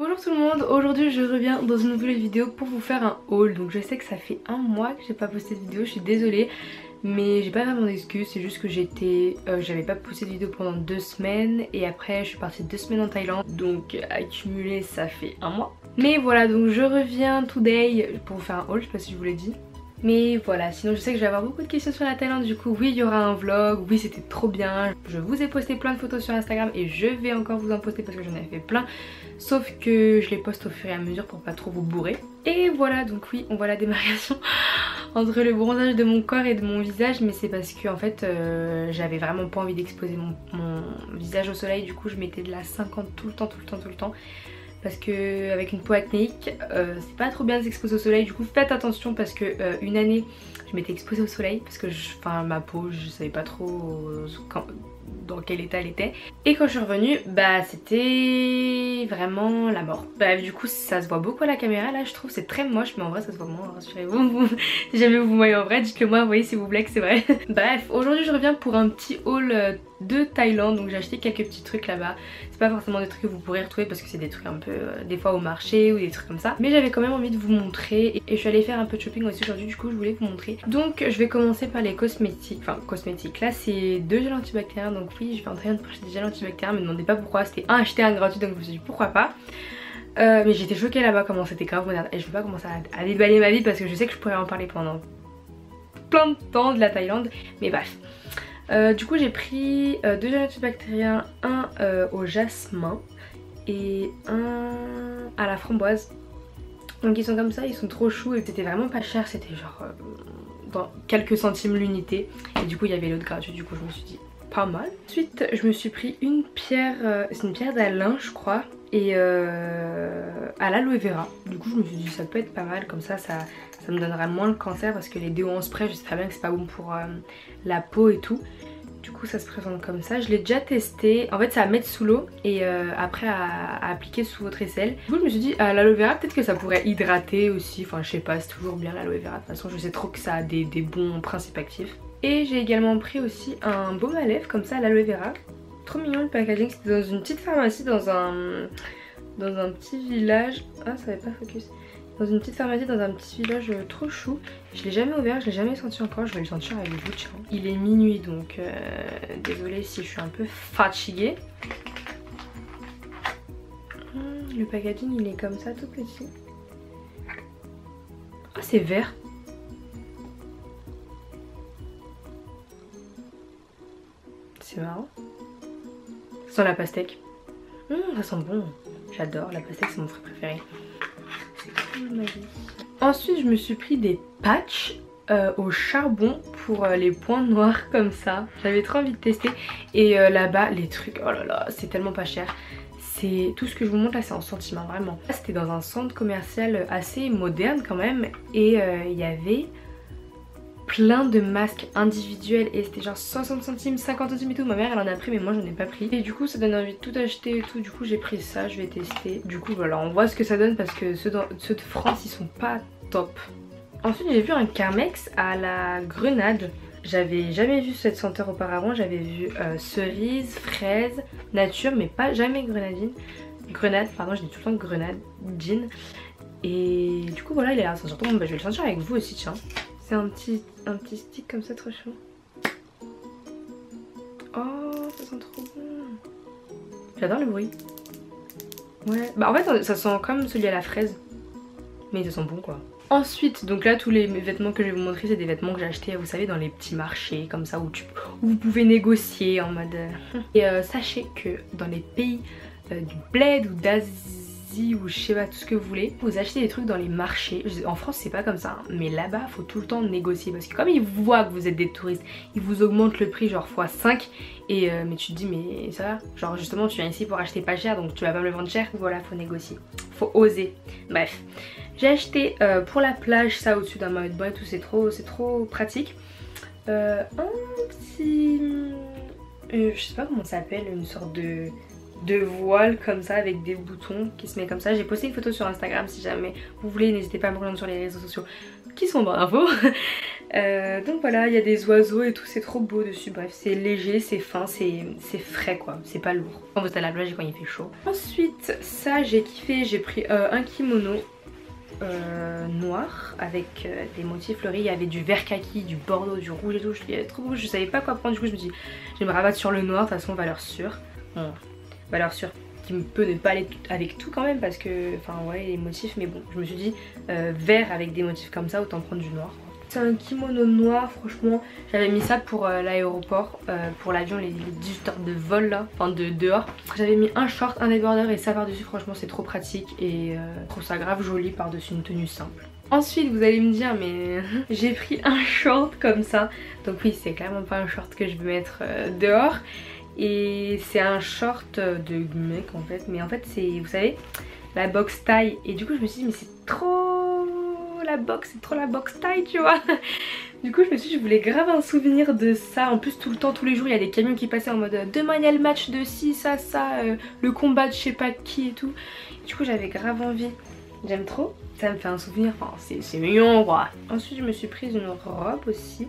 Bonjour tout le monde, aujourd'hui je reviens dans une nouvelle vidéo pour vous faire un haul. Donc je sais que ça fait un mois que j'ai pas posté de vidéo, je suis désolée. Mais j'ai pas vraiment d'excuses, c'est juste que j'avais pas posté de vidéo pendant 2 semaines. Et après je suis partie 2 semaines en Thaïlande, donc accumulé ça fait un mois. Mais voilà, donc je reviens today pour vous faire un haul, je sais pas si je vous l'ai dit. Mais voilà, sinon je sais que je vais avoir beaucoup de questions sur la Thaïlande, du coup oui il y aura un vlog, oui c'était trop bien. Je vous ai posté plein de photos sur Instagram et je vais encore vous en poster parce que j'en ai fait plein. Sauf que je les poste au fur et à mesure pour pas trop vous bourrer. Et voilà, donc oui on voit la démarcation entre le bronzage de mon corps et de mon visage. Mais c'est parce que en fait j'avais vraiment pas envie d'exposer mon visage au soleil. Du coup je mettais de la 50 tout le temps. Parce que avec une peau acnéique, c'est pas trop bien de s'exposer au soleil. Du coup faites attention parce que une année je m'étais exposée au soleil parce que ma peau je savais pas trop dans quel état elle était. Et quand je suis revenue, bah c'était vraiment la mort. Bah du coup ça se voit beaucoup à la caméra là je trouve, c'est très moche mais en vrai ça se voit moins, rassurez-vous. Si jamais vous voyez en vrai, dites-le moi, vous voyez s'il vous plaît que c'est vrai. Bref, aujourd'hui je reviens pour un petit haul de Thaïlande. Donc j'ai acheté quelques petits trucs là-bas. C'est pas forcément des trucs que vous pourrez retrouver parce que c'est des trucs un peu des fois au marché ou des trucs comme ça. Mais j'avais quand même envie de vous montrer et je suis allée faire un peu de shopping aussi aujourd'hui, du coup je voulais vous montrer. Donc je vais commencer par les cosmétiques. Enfin cosmétiques, là c'est 2 gels antibactériens. Donc oui je vais en train de acheter des gels antibactériens, me demandez pas pourquoi, c'était un acheté un gratuit donc je me suis dit pourquoi pas. Mais j'étais choquée là-bas comment c'était grave moderne. Et je vais pas commencer à déballer ma vie parce que je sais que je pourrais en parler pendant plein de temps de la Thaïlande. Mais bref. Du coup j'ai pris 2 gels antibactériens, un au jasmin et un à la framboise. Donc ils sont comme ça, ils sont trop choux et c'était vraiment pas cher, c'était genre dans quelques centimes l'unité. Et du coup il y avait l'autre gratuit, du coup je me suis dit pas mal. Ensuite je me suis pris une pierre, c'est une pierre d'Alain je crois, et à l'aloe vera. Du coup je me suis dit ça peut être pas mal, comme ça me donnera moins le cancer parce que les déos en spray je sais très bien que c'est pas bon pour la peau et tout. Du coup ça se présente comme ça, je l'ai déjà testé. En fait c'est à mettre sous l'eau et après à appliquer sous votre aisselle. Du coup je me suis dit l'aloe vera peut-être que ça pourrait hydrater aussi. Enfin je sais pas, c'est toujours bien l'aloe vera. De toute façon je sais trop que ça a des bons principes actifs. Et j'ai également pris aussi un baume à lèvres comme ça à l'aloe vera. Trop mignon le packaging, c'était dans une petite pharmacie dans un petit village. Ah ça n'avait pas focus. Dans une petite pharmacie dans un petit village trop chou. Je l'ai jamais ouvert, je l'ai jamais senti encore, je vais le sentir avec vous tiens. Il est minuit donc désolée si je suis un peu fatiguée. Le packaging il est comme ça tout petit. Ah c'est vert. C'est marrant. Ça sent la pastèque. Ça sent bon. J'adore, la pastèque c'est mon fruit préféré. Ensuite je me suis pris des patchs au charbon pour les points noirs comme ça. J'avais trop envie de tester. Et là-bas les trucs, oh là là c'est tellement pas cher. C'est tout ce que je vous montre là c'est en centimes vraiment. C'était dans un centre commercial assez moderne quand même. Et il y avait plein de masques individuels et c'était genre 60 centimes, 50 centimes et tout. Ma mère elle en a pris mais moi j'en ai pas pris. Et du coup ça donne envie de tout acheter et tout. Du coup j'ai pris ça, je vais tester. Du coup voilà on voit ce que ça donne parce que ceux de France ils sont pas top. Ensuite j'ai vu un Carmex à la grenade. J'avais jamais vu cette senteur auparavant. J'avais vu cerise, fraise, nature mais pas jamais grenadine. Grenade pardon, je dis tout le temps grenadine. Et du coup voilà il a l'air de sentir bon, bah, je vais le sentir avec vous aussi tiens. C'est un petit stick comme ça trop chaud. Oh ça sent trop bon. J'adore le bruit. Ouais bah en fait ça sent comme celui à la fraise. Mais ça sent bon quoi. Ensuite donc là tous les vêtements que je vais vous montrer c'est des vêtements que j'ai achetés vous savez dans les petits marchés comme ça où vous pouvez négocier en mode Et sachez que dans les pays du bled ou d'Asie ou je sais pas tout ce que vous voulez, vous achetez des trucs dans les marchés. En France c'est pas comme ça hein, mais là-bas faut tout le temps négocier parce que comme ils voient que vous êtes des touristes ils vous augmentent le prix genre x5 et mais tu te dis mais ça va, genre justement tu viens ici pour acheter pas cher donc tu vas pas me le vendre cher. Voilà faut négocier, faut oser. Bref j'ai acheté pour la plage ça au-dessus d'un maillot de bain et tout, c'est trop pratique. Un petit je sais pas comment ça s'appelle, une sorte de voile comme ça avec des boutons qui se met comme ça. J'ai posté une photo sur Instagram si jamais vous voulez, n'hésitez pas à me rejoindre sur les réseaux sociaux qui sont dans l'info. Donc voilà, il y a des oiseaux et tout, c'est trop beau dessus. Bref, c'est léger, c'est fin, c'est frais quoi, c'est pas lourd. Quand vous êtes à la plage et quand il fait chaud. Ensuite, ça j'ai kiffé, j'ai pris un kimono noir avec des motifs fleuris. Il y avait du vert kaki, du bordeaux, du rouge et tout. Je trouvais trop beau, je savais pas quoi prendre. Du coup, je me dis, je vais me rabattre sur le noir, de toute façon, valeur sûre. Bon, valeur sûre qui peut ne pas aller avec tout quand même parce que, enfin ouais, les motifs, mais bon, je me suis dit, vert avec des motifs comme ça, autant prendre du noir. C'est un kimono noir, franchement, j'avais mis ça pour l'aéroport, pour l'avion, les 18 heures de vol là, enfin de dehors. J'avais mis un short, un débardeur et ça par dessus, franchement c'est trop pratique et je trouve ça grave joli par dessus une tenue simple. Ensuite vous allez me dire mais j'ai pris un short comme ça, donc oui c'est clairement pas un short que je vais mettre dehors. Et c'est un short de mec en fait, mais en fait c'est, vous savez, la box taille. Et du coup je me suis dit mais c'est trop la box, c'est trop la box taille tu vois. Du coup je me suis dit je voulais grave un souvenir de ça. En plus tout le temps, tous les jours il y a des camions qui passaient en mode demain il y a le match de ci, ça, le combat de je sais pas qui et tout. Du coup j'avais grave envie, j'aime trop. Ça me fait un souvenir, enfin c'est mignon quoi. Ensuite je me suis prise une robe aussi.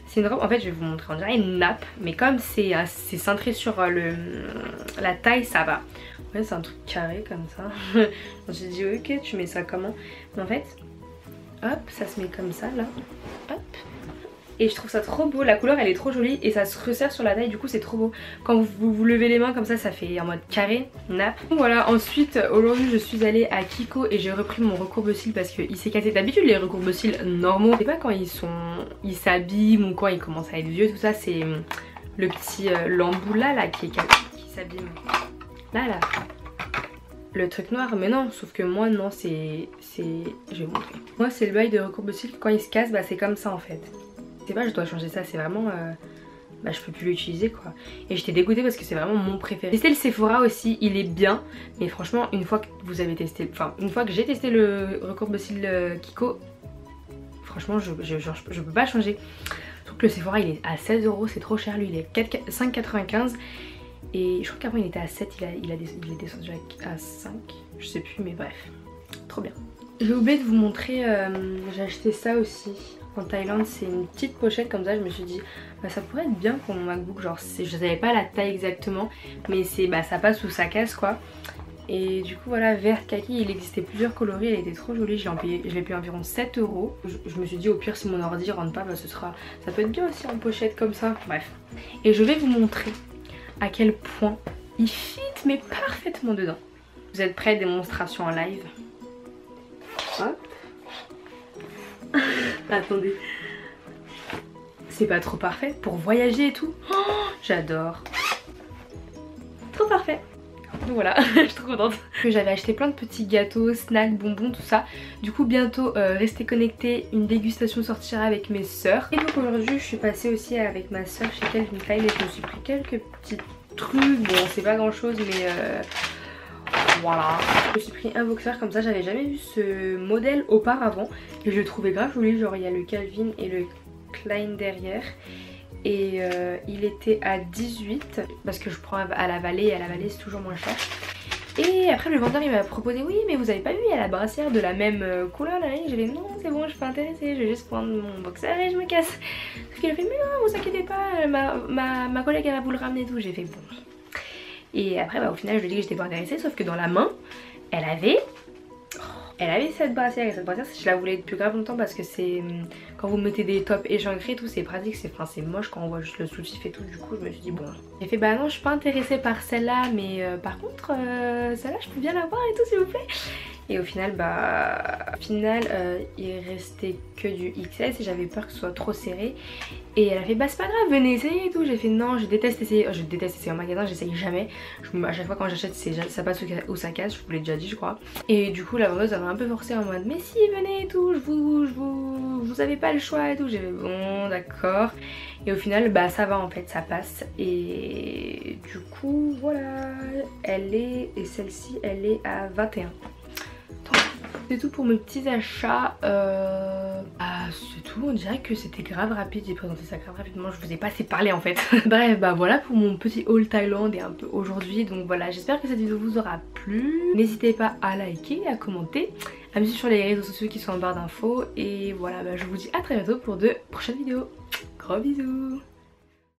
C'est une robe, en fait je vais vous montrer, on dirait une nappe. Mais comme c'est cintré sur la taille ça va. Ouais c'est un truc carré comme ça. J'ai dit ok tu mets ça comment. Mais en fait hop ça se met comme ça là. Hop. Et je trouve ça trop beau, la couleur elle est trop jolie et ça se resserre sur la taille, du coup c'est trop beau. Quand vous levez les mains comme ça fait en mode carré, nappe. Voilà, ensuite aujourd'hui je suis allée à Kiko et j'ai repris mon recourbe-cils parce qu'il s'est cassé. D'habitude les recourbe-cils normaux, c'est pas quand ils s'abîment ou quand ils commencent à être vieux, tout ça, c'est le petit l'embout là qui s'abîme. Là. Le truc noir, mais non, sauf que moi non, je vais vous montrer. Moi c'est le bail de recourbe-cils, quand il se casse, bah c'est comme ça en fait. Je sais pas, je dois changer ça, c'est vraiment bah je peux plus l'utiliser quoi. Et j'étais dégoûtée parce que c'est vraiment mon préféré. J'ai testé le Sephora aussi, il est bien, mais franchement une fois que vous avez testé, enfin une fois que j'ai testé le recourbe-cils Kiko, franchement je peux pas changer. Sauf que le Sephora il est à 16 €, c'est trop cher, lui il est 5,95 et je crois qu'avant il était à 7, il est descendu à 5, je sais plus, mais bref, trop bien. J'ai oublié de vous montrer, j'ai acheté ça aussi en Thaïlande, c'est une petite pochette comme ça. Je me suis dit bah ça pourrait être bien pour mon MacBook, genre je savais pas la taille exactement, mais c'est bah ça passe ou ça casse quoi. Et du coup voilà, vert kaki, il existait plusieurs coloris, elle était trop jolie, je l'ai payé environ 7 €. Je me suis dit au pire si mon ordi rentre pas, bah ça peut être bien aussi en pochette comme ça, bref. Et je vais vous montrer à quel point il fit mais parfaitement dedans. Vous êtes prêts, démonstration en live. Hop. Attendez, c'est pas trop parfait pour voyager et tout. Oh, j'adore, trop parfait. Donc voilà, je suis trop contente. J'avais acheté plein de petits gâteaux, snacks, bonbons, tout ça. Du coup bientôt restez connectés, une dégustation sortira avec mes soeurs. Et donc aujourd'hui je suis passée aussi avec ma soeur chez Calvin Klein et je me suis pris quelques petits trucs. Bon c'est pas grand chose mais voilà, je me suis pris un boxer comme ça, j'avais jamais vu ce modèle auparavant et je le trouvais grave joli, genre il y a le Calvin et le Klein derrière et il était à 18 parce que je prends à la Vallée et à la Vallée c'est toujours moins cher. Et après le vendeur il m'a proposé oui mais vous avez pas vu, il y a la brassière de la même couleur là, j'ai dit non c'est bon je suis pas intéressée, je vais juste prendre mon boxer et je me casse. Parce qu'il a fait mais non vous inquiétez pas, ma collègue elle va vous le ramener et tout, j'ai fait bon. Et après bah, au final je lui ai dit que j'étais pas intéressée, sauf que dans la main elle avait cette brassière. Et cette brassière je la voulais depuis grave longtemps parce que c'est quand vous mettez des tops échancrés et tout c'est pratique, c'est moche quand on voit juste le soutif et tout. Du coup je me suis dit bon, j'ai fait bah non je suis pas intéressée par celle-là mais par contre celle-là je peux bien l'avoir et tout s'il vous plaît. Et au final il restait que du XS et j'avais peur que ce soit trop serré. Et elle a fait bah c'est pas grave venez essayer et tout. J'ai fait non je déteste essayer, en magasin, j'essaye jamais. À chaque fois quand j'achète ça passe ou ça casse, je vous l'ai déjà dit je crois. Et du coup la vendeuse elle m'a un peu forcé en mode mais si venez et tout, vous avez pas le choix et tout. J'ai fait bon d'accord. Et au final bah ça va en fait, ça passe. Et du coup voilà, et celle-ci elle est à 21. C'est tout pour mes petits achats. C'est tout, on dirait que c'était grave rapide, j'ai présenté ça grave rapidement, je vous ai pas assez parlé en fait. Bref bah voilà pour mon petit haul Thaïlande et un peu aujourd'hui. Donc voilà, j'espère que cette vidéo vous aura plu. N'hésitez pas à liker, à commenter, à me suivre sur les réseaux sociaux qui sont en barre d'infos. Et voilà, bah, je vous dis à très bientôt pour de prochaines vidéos. Gros bisous.